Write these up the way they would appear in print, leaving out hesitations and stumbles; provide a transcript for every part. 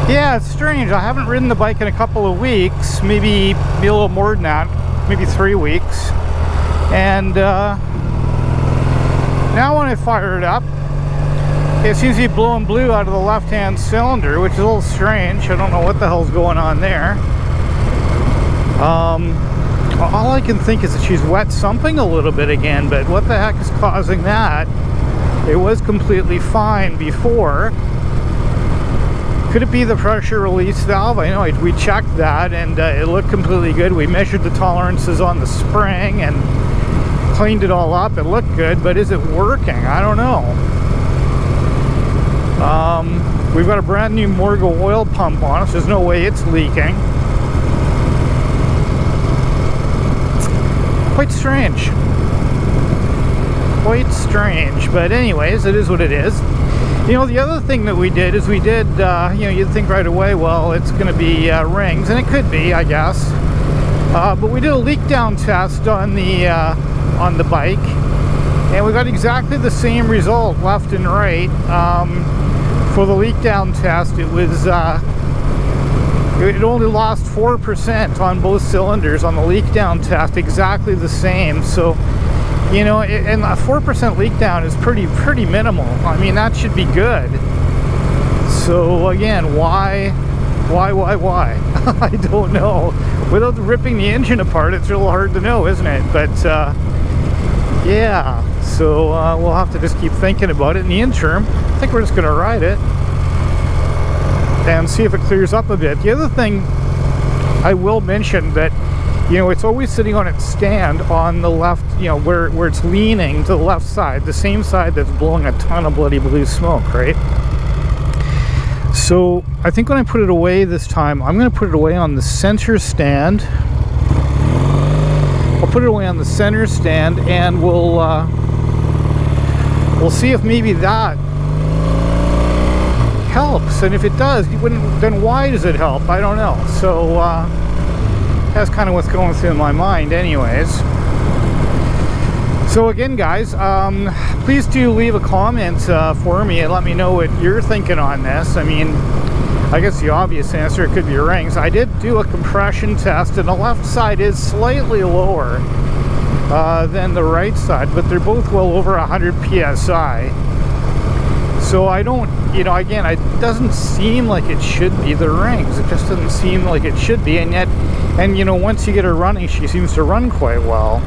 Yeah, it's strange. I haven't ridden the bike in a couple of weeks, maybe a little more than that, maybe 3 weeks. And now when I fire it up, it seems to be blowing blue out of the left-hand cylinder, which is a little strange. I don't know what the hell's going on there. All I can think is that she's wet-sumping a little bit again, but what the heck is causing that? It was completely fine before. Could it be the pressure release valve? I know we checked that and it looked completely good. We measured the tolerances on the spring and cleaned it all up. It looked good, but is it working? I don't know. We've got a brand new Morgo oil pump on us. There's no way it's leaking. Quite strange. Quite strange. But anyways, it is what it is. You know, the other thing that we did is you know, you'd think right away, well, it's going to be rings, and it could be, I guess. But we did a leak down test on the bike, and we got exactly the same result, left and right. For the leak down test, it was it only lost 4% on both cylinders on the leak down test, exactly the same. So, you know, and a 4% leak down is pretty minimal. I mean, that should be good. So again, why? I don't know. Without ripping the engine apart, it's real hard to know, isn't it? But yeah, so we'll have to just keep thinking about it. In the interim, I think we're just going to ride it and see if it clears up a bit. The other thing I will mention that, you know, it's always sitting on its stand on the left, you know, where it's leaning to the left side, the same side that's blowing a ton of bloody blue smoke, right? So I think when I put it away this time, I'm going to put it away on the center stand. I'll put it away on the center stand, and we'll see if maybe that helps. And if it does, then why does it help? I don't know. So that's kind of what's going through my mind anyways. So again, guys, please do leave a comment for me and let me know what you're thinking on this. I mean, I guess the obvious answer, it could be rings. I did do a compression test, and the left side is slightly lower than the right side, but they're both well over 100 psi. So I don't, you know, again, it doesn't seem like it should be the rings. It just doesn't seem like it should be, and yet, and you know, once you get her running, she seems to run quite well.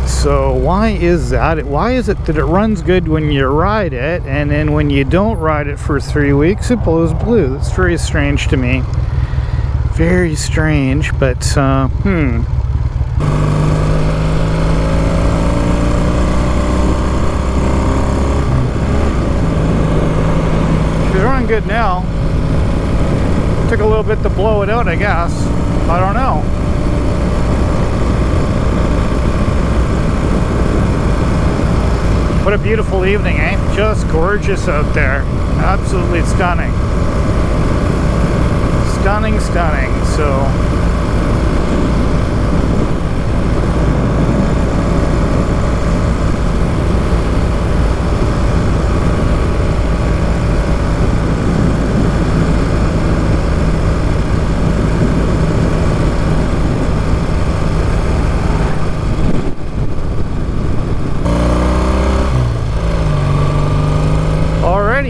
So why is that? Why is it that it runs good when you ride it, and then when you don't ride it for 3 weeks, it blows blue? That's very strange to me. Very strange, but She's running good now. Took a little bit to blow it out, I guess. I don't know. What a beautiful evening, eh? Just gorgeous out there. Absolutely stunning. Stunning, stunning. So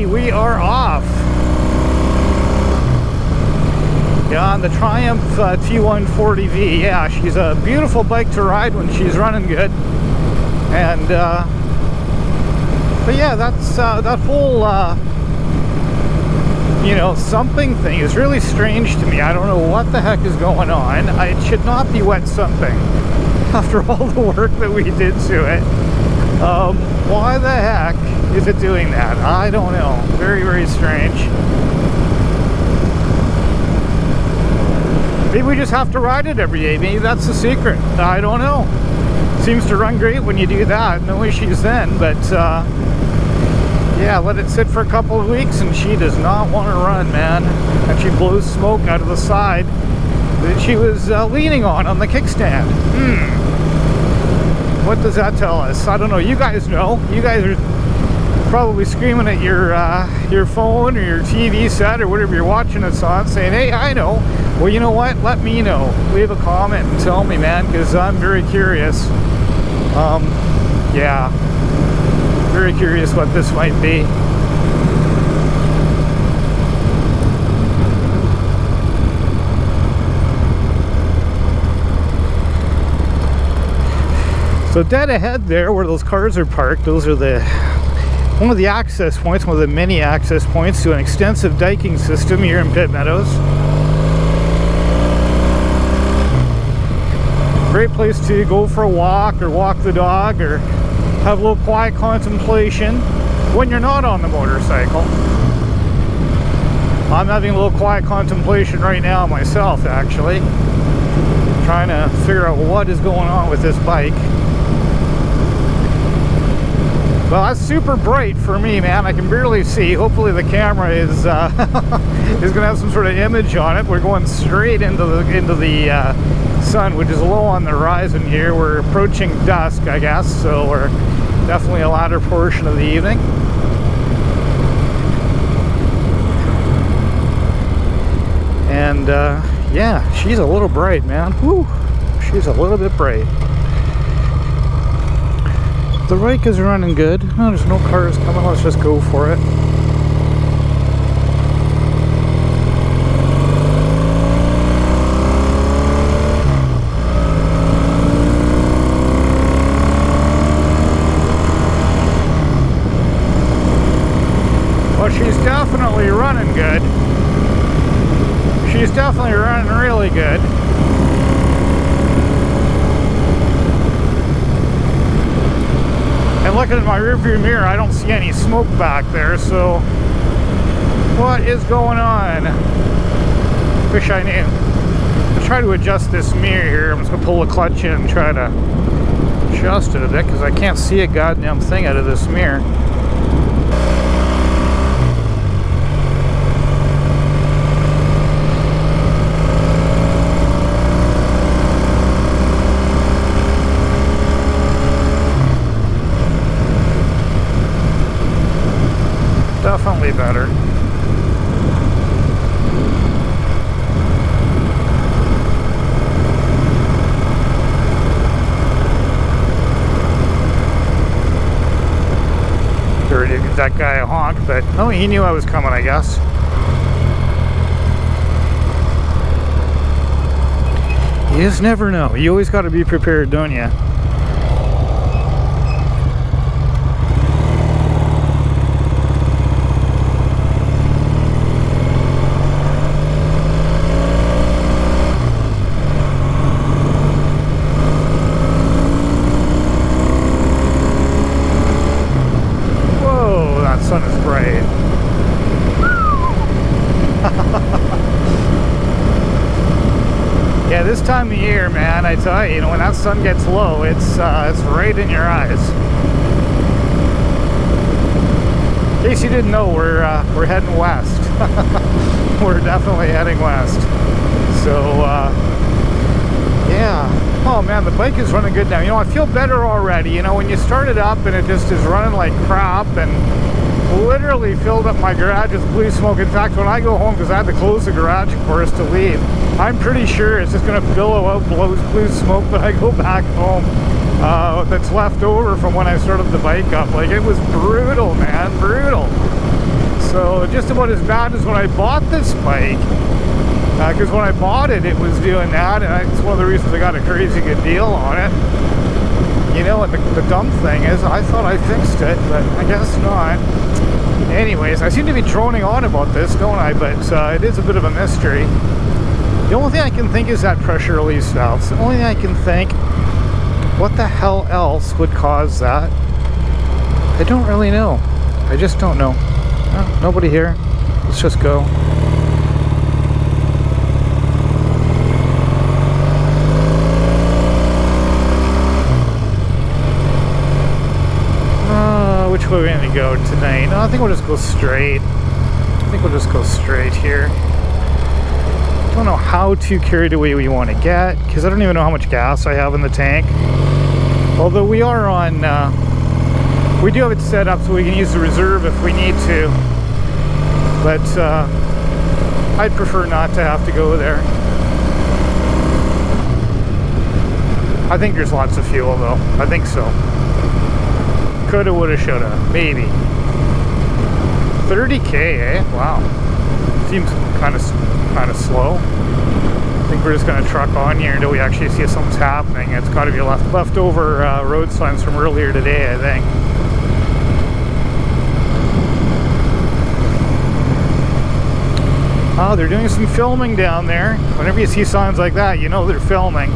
we are off. Yeah, on the Triumph T140v. Yeah, she's a beautiful bike to ride when she's running good. And but yeah, that's that whole you know, sumping thing is really strange to me. I don't know what the heck is going on. It should not be wet sumping after all the work that we did to it. Why the heck is it doing that? I don't know. Very, very strange. Maybe we just have to ride it every day. Maybe that's the secret. I don't know. Seems to run great when you do that. No issues then. But yeah, let it sit for a couple of weeks and she does not want to run, man. And she blows smoke out of the side that she was leaning on the kickstand. What does that tell us? I don't know. You guys know. You guys are probably screaming at your phone or your TV set or whatever you're watching us on, saying, hey, I know. Well, you know what? Let me know. Leave a comment and tell me, man, because I'm very curious. Yeah, very curious what this might be. So dead ahead there, where those cars are parked, those are one of the access points, one of the many access points to an extensive diking system here in Pit Meadows. Great place to go for a walk or walk the dog or have a little quiet contemplation when you're not on the motorcycle. I'm having a little quiet contemplation right now myself, actually. Trying to figure out what is going on with this bike. Well, that's super bright for me, man. I can barely see. Hopefully the camera is is going to have some sort of image on it. We're going straight into the sun, which is low on the horizon here. We're approaching dusk, I guess, so we're definitely a latter portion of the evening. And yeah, she's a little bright, man. Whew, she's a little bit bright. The bike is running good. Oh, there's no cars coming. Let's just go for it. Well, she's definitely running good. She's definitely running really good. And looking at my rearview mirror, I don't see any smoke back there, so what is going on? Wish I knew. I'll try to adjust this mirror here. I'm just going to pull the clutch in and try to adjust it a bit because I can't see a goddamn thing out of this mirror. Definitely better. Sure did give that guy a honk, but oh, he knew I was coming, I guess. You just never know. You always got to be prepared, don't you? Sun is bright. Yeah, this time of year, man, I tell you, when that sun gets low, it's right in your eyes. In case you didn't know, we're heading west. We're definitely heading west. So yeah. Oh man, the bike is running good now. I feel better already. When you start it up and it just is running like crap, and literally filled up my garage with blue smoke. In fact, when I go home, because I had to close the garage for us to leave, I'm pretty sure it's just going to billow out blue smoke when I go back home. That's left over from when I started the bike up. Like, it was brutal, man, brutal. So just about as bad as when I bought this bike. Because when I bought it, it was doing that, and it's one of the reasons I got a crazy good deal on it. And the dumb thing is, I thought I fixed it, but I guess not. Anyways, I seem to be droning on about this, don't I? But it is a bit of a mystery. The only thing I can think is that pressure release valve. It's the only thing I can think. What the hell else would cause that? I don't really know. I just don't know. Oh, nobody here. Let's just go. Which way are we going to go tonight? No, I think we'll just go straight. Here. Don't know how to carry the way we want to get, because I don't even know how much gas I have in the tank. Although we are on We do have it set up so we can use the reserve if we need to, but I'd prefer not to have to go there. I think there's lots of fuel though. I think so. Coulda, woulda, shoulda. Maybe. 30K, eh? Wow. Seems kind of slow. I think we're just going to truck on here until we actually see something's happening. It's got to be leftover road signs from earlier today, I think. Oh, they're doing some filming down there. Whenever you see signs like that, you know they're filming.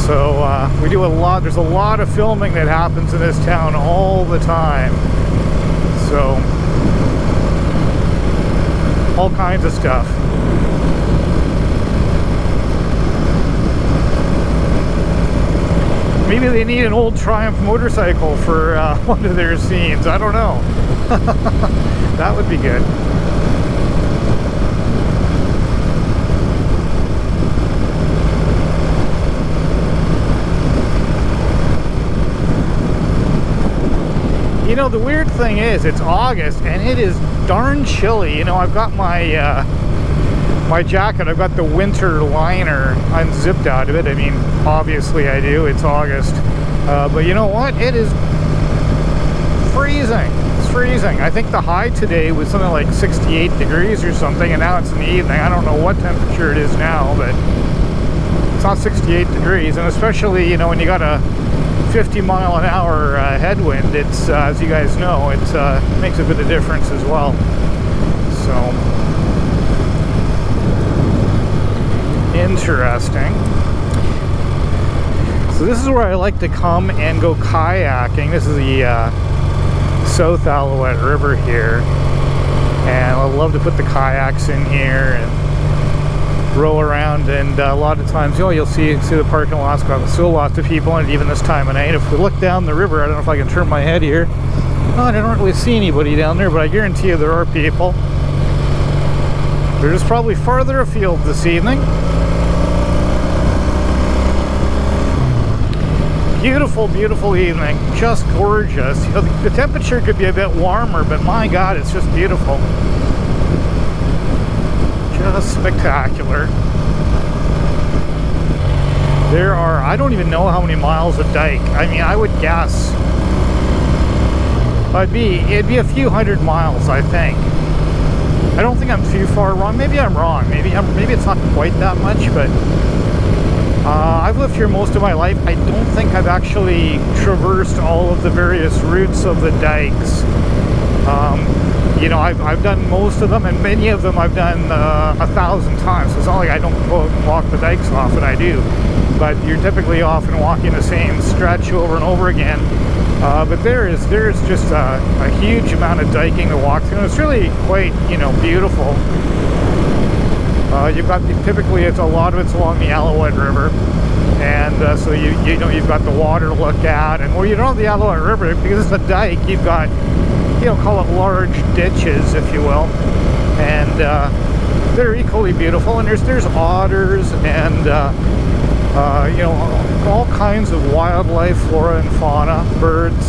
So we do a lot. There's a lot of filming that happens in this town all the time. So all kinds of stuff. Maybe they need an old Triumph motorcycle for one of their scenes. I don't know. That would be good. You know, the weird thing is, it's August and it is darn chilly. You know, I've got my my jacket, I've got the winter liner unzipped out of it. I mean, obviously I do, it's August. But you know what? It is freezing. It's freezing. I think the high today was something like 68 degrees or something, and now it's in the evening. I don't know what temperature it is now, but it's not 68 degrees. And especially, you know, when you got a 50-mile-an-hour headwind, it's as you guys know, it makes a bit of difference as well. So interesting. So this is where I like to come and go kayaking. This is the South Alouette River here, and I love to put the kayaks in here and row around. And a lot of times, you know, you'll see the parking lot's got still lots of people in it, even this time of night. If we look down the river, I don't know if I can turn my head here. Oh, I don't really see anybody down there, but I guarantee you there are people. They're just probably farther afield this evening. Beautiful, beautiful evening. Just gorgeous. You know, the temperature could be a bit warmer, but my God, it's just beautiful. Just spectacular. There are, I don't even know how many miles of dike. I mean, I would guess it'd be a few hundred miles, I think. I don't think I'm too far wrong. Maybe I'm wrong. Maybe it's not quite that much, but I've lived here most of my life. I don't think I've actually traversed all of the various routes of the dikes. You know, I've done most of them, and many of them I've done 1,000 times. So it's not like I don't go and walk the dikes often. I do, but you're typically often walking the same stretch over and over again. But there's just a huge amount of diking to walk through, and it's really quite, you know, beautiful. You've got typically it's a lot of it's along the Alouette River, and so you know you've got the water to look at, and well, you don't have the Alouette River because it's a dike. You've got, you know, call it large ditches, if you will, and they're equally beautiful. And there's otters and you know, all kinds of wildlife, flora and fauna, birds,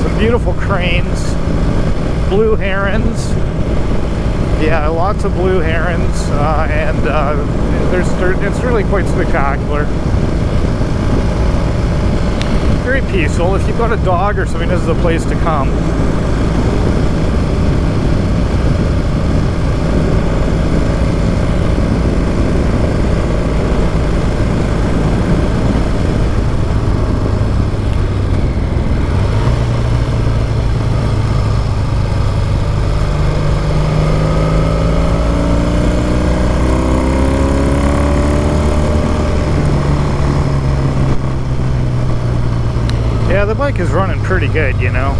some beautiful cranes, blue herons. Yeah, lots of blue herons, and it's really quite spectacular. Very peaceful. If you've got a dog or something, this is a place to come. Yeah, the bike is running pretty good, you know.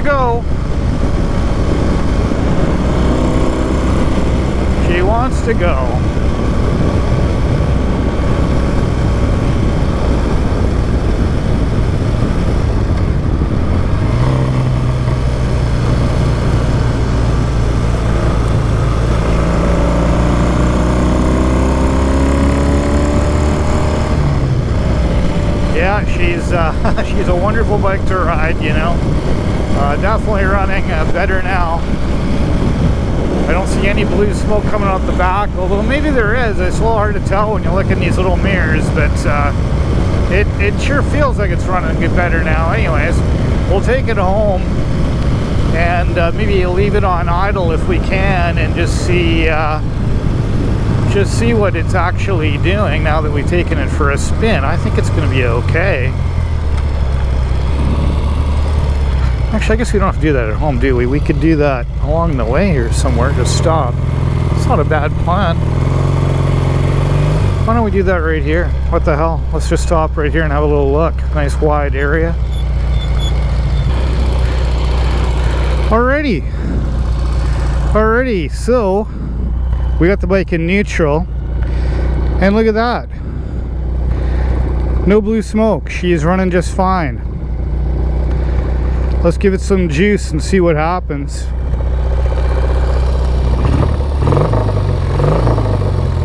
go. She wants to go. Yeah, she's a wonderful bike to ride, you know. Definitely running better now. I don't see any blue smoke coming out the back, although maybe there is. It's a little hard to tell when you look in these little mirrors, but it sure feels like it's running good better now. Anyways, we'll take it home and maybe leave it on idle if we can, and just see what it's actually doing now that we've taken it for a spin. I think it's going to be okay. Actually, I guess we don't have to do that at home, do we? We could do that along the way here somewhere, just stop. It's not a bad plan. Why don't we do that right here? What the hell? Let's just stop right here and have a little look. Nice wide area. Alrighty. Alrighty, so we got the bike in neutral, and look at that. No blue smoke. She is running just fine. Let's give it some juice and see what happens.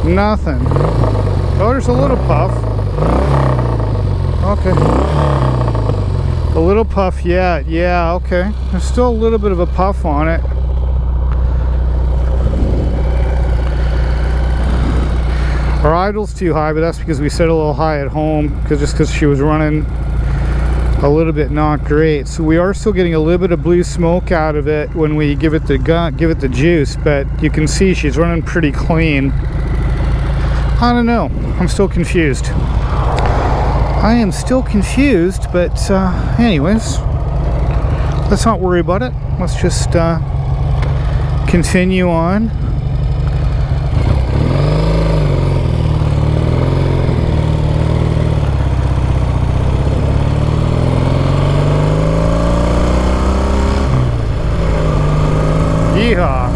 Nothing. Oh, there's a little puff. Okay. A little puff, yeah, okay. There's still a little bit of a puff on it. Our idle's too high, but that's because we set a little high at home, just because she was running a little bit not great. So we are still getting a little bit of blue smoke out of it when we give it the juice, but you can see she's running pretty clean. I don't know. I'm still confused. I am still confused, but anyways, let's not worry about it. Let's just continue on. Yeehaw.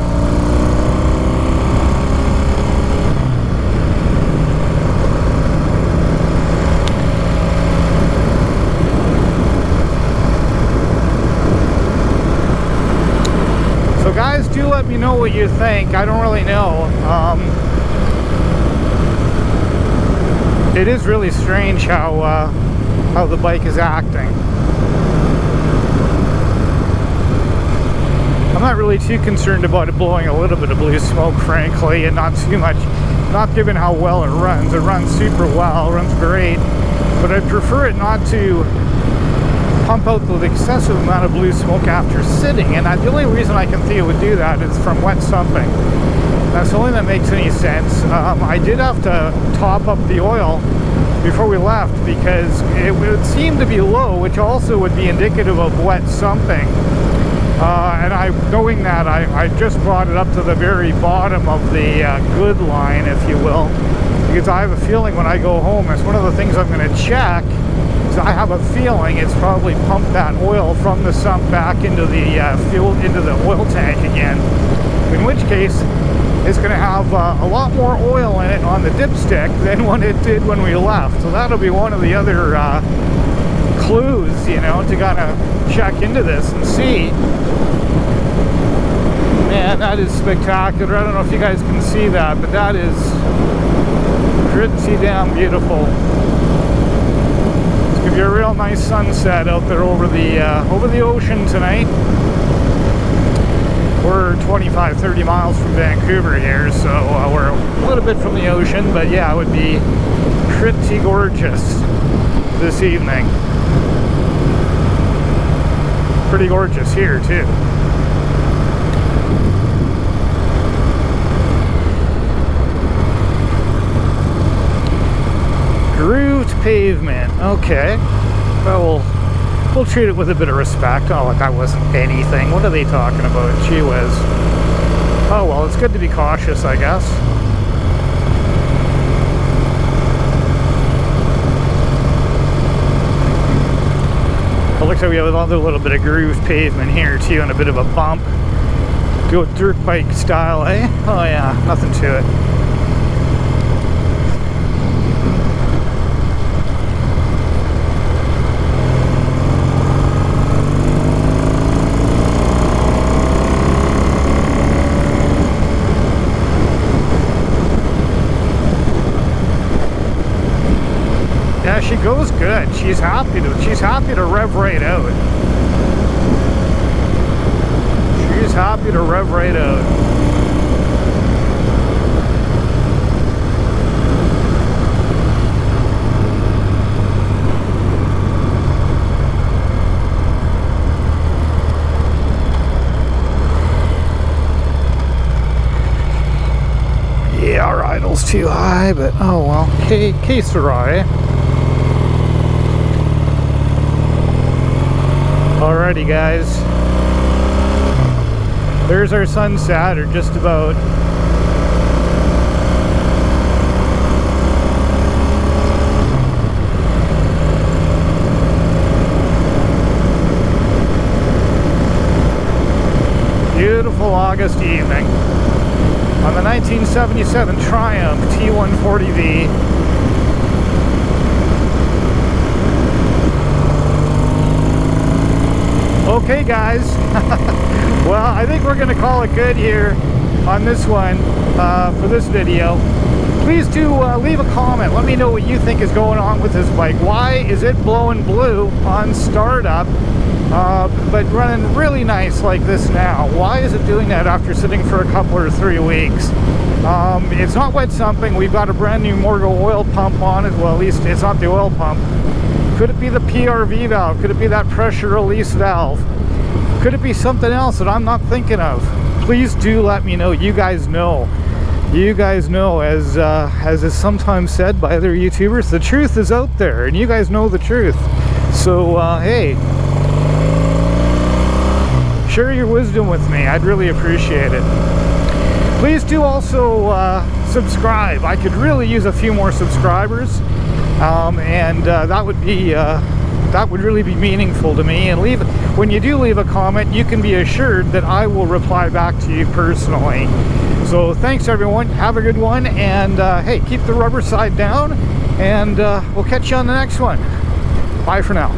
So guys, do let me know what you think. I don't really know. It is really strange how the bike is acting. I'm not really too concerned about it blowing a little bit of blue smoke, frankly, and not too much, not given how well it runs. It runs super well, runs great, but I'd prefer it not to pump out the excessive amount of blue smoke after sitting, and the only reason I can think it would do that is from wet-sumping. That's the only thing that makes any sense. I did have to top up the oil before we left because it would seem to be low, which also would be indicative of wet-sumping. And knowing that, I just brought it up to the very bottom of the good line, if you will, because I have a feeling when I go home, it's one of the things I'm going to check. So I have a feeling it's probably pumped that oil from the sump back into the fuel, into the oil tank again. In which case, it's going to have a lot more oil in it on the dipstick than what it did when we left. So that'll be one of the other clues, you know, to kind of check into this and see. Man, that is spectacular. I don't know if you guys can see that, but that is pretty damn beautiful. It's gonna be a real nice sunset out there over the ocean tonight. We're 25-30 miles from Vancouver here, so we're a little bit from the ocean, but yeah, it would be pretty gorgeous this evening. Pretty gorgeous here too. Grooved pavement. Okay. Well, we'll treat it with a bit of respect. Oh, that wasn't anything. What are they talking about? Gee whiz. Oh well, it's good to be cautious, I guess. A It looks like we have another little bit of grooved pavement here too, and a bit of a bump. Go dirt bike style, eh? Oh yeah, nothing to it. Yeah, she goes good. She's happy to rev right out. She's happy to rev right out. Yeah, our idle's too high, but oh well. Que sera, eh? Alrighty guys, there's our sunset, or just about. Beautiful August evening on the 1977 Triumph T140v. Okay guys, well I think we're going to call it good here on this one for this video. Please do leave a comment. Let me know what you think is going on with this bike. Why is it blowing blue on startup but running really nice like this now? Why is it doing that after sitting for a couple or 3 weeks? It's not wet sumping. We've got a brand new Morgo oil pump on it. Well, at least it's not the oil pump. Could it be the PRV valve? Could it be that pressure release valve? Could it be something else that I'm not thinking of? Please do let me know. You guys know. You guys know, as is sometimes said by other YouTubers, the truth is out there, and you guys know the truth. So, hey, share your wisdom with me. I'd really appreciate it. Please do also subscribe. I could really use a few more subscribers. That would really be meaningful to me. And when you do leave a comment, you can be assured that I will reply back to you personally. So thanks everyone, have a good one, and hey, keep the rubber side down, and we'll catch you on the next one. Bye for now.